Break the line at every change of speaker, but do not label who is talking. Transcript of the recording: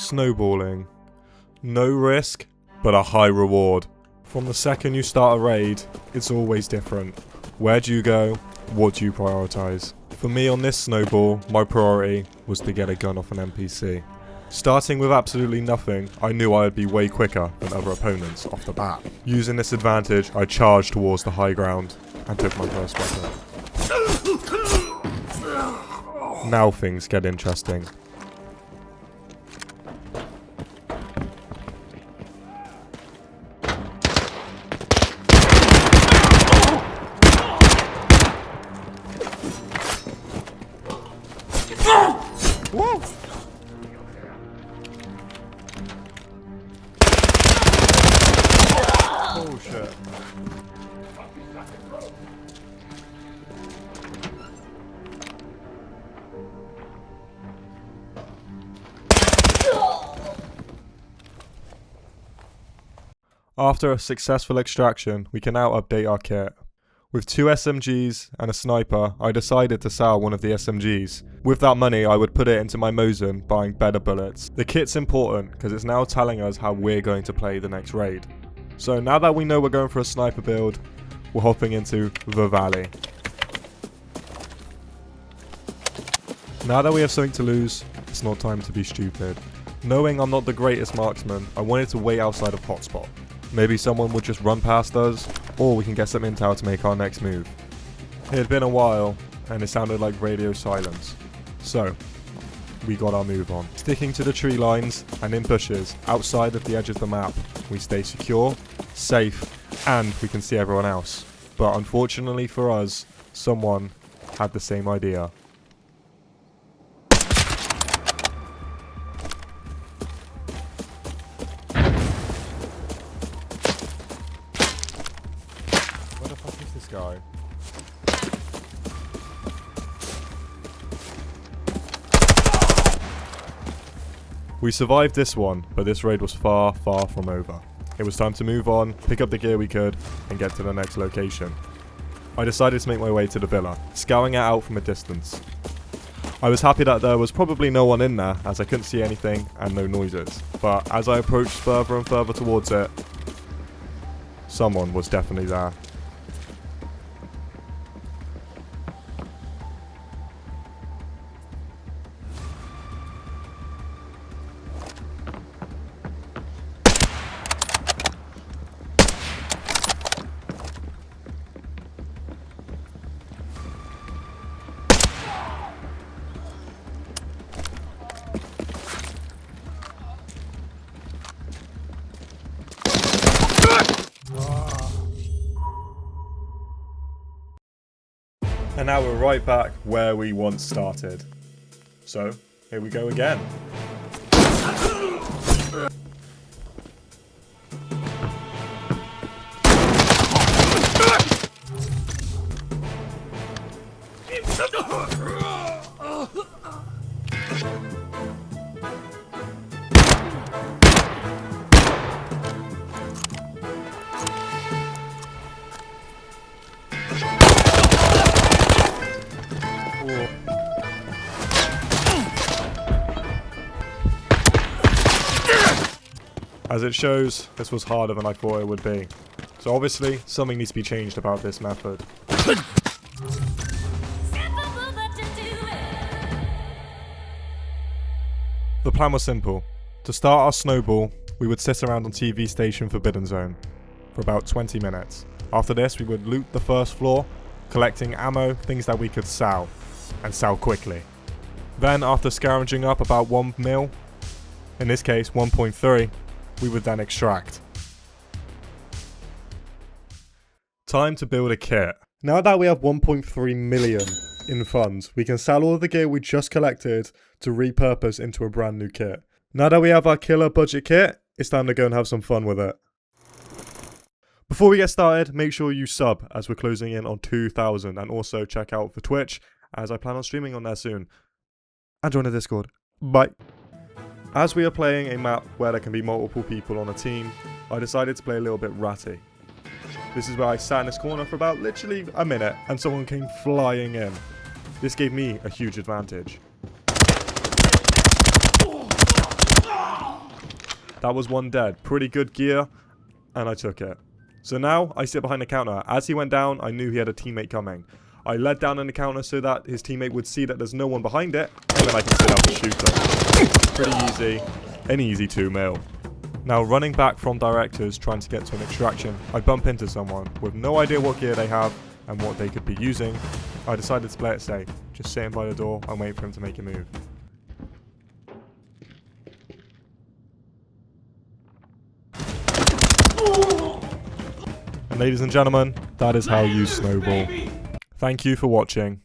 Snowballing. No risk, but a high reward. From the second you start a raid, it's always different. Where do you go? What do you prioritize? For me on this snowball, my priority was to get a gun off an NPC. Starting with absolutely nothing, I knew I would be way quicker than other opponents off the bat. Using this advantage, I charged towards the high ground and took my first weapon. Now things get interesting. Whoa. Oh shit. After a successful extraction, we can now update our kit. With 2 SMGs and a sniper, I decided to sell one of the SMGs. With that money, I would put it into my Mosin, buying better bullets. The kit's important because it's now telling us how we're going to play the next raid. So now that we know we're going for a sniper build, we're hopping into the valley. Now that we have something to lose, it's not time to be stupid. Knowing I'm not the greatest marksman, I wanted to wait outside of hotspot. Maybe someone would just run past us, or we can get some intel to make our next move. It had been a while, and it sounded like radio silence. So, we got our move on. Sticking to the tree lines and in bushes outside of the edge of the map, we stay secure, safe, and we can see everyone else. But unfortunately for us, someone had the same idea. Where the fuck is this guy? We survived this one, but this raid was far, far from over. It was time to move on, pick up the gear we could, and get to the next location. I decided to make my way to the villa, scouting it out from a distance. I was happy that there was probably no one in there, as I couldn't see anything and no noises. But as I approached further and further towards it, someone was definitely there. And now we're right back where we once started. So, here we go again. As it shows, this was harder than I thought it would be. So obviously, something needs to be changed about this method. The plan was simple. To start our snowball, we would sit around on TV station Forbidden Zone for about 20 minutes. After this, we would loot the first floor, collecting ammo, things that we could sell, and sell quickly. Then, after scrounging up about 1 mil, in this case 1.3, we would then extract. Time to build a kit. Now that we have 1.3 million in funds, we can sell all of the gear we just collected to repurpose into a brand new kit. Now that we have our killer budget kit, it's time to go and have some fun with it. Before we get started, make sure you sub as we're closing in on 2,000, and also check out for Twitch as I plan on streaming on there soon. And join the Discord. Bye. As we are playing a map where there can be multiple people on a team, I decided to play a little bit ratty. This is where I sat in this corner for about literally a minute and someone came flying in. This gave me a huge advantage. That was one dead. Pretty good gear, and I took it. So now, I sit behind the counter. As he went down, I knew he had a teammate coming. I led down on the counter so that his teammate would see that there's no one behind it, and then I can sit up and shoot him. Pretty easy. An easy 2-mil. Now, running back from directors trying to get to an extraction, I bump into someone with no idea what gear they have and what they could be using. I decided to play it safe, just sitting by the door and waiting for him to make a move. And ladies and gentlemen, that is how you snowball. Thank you for watching.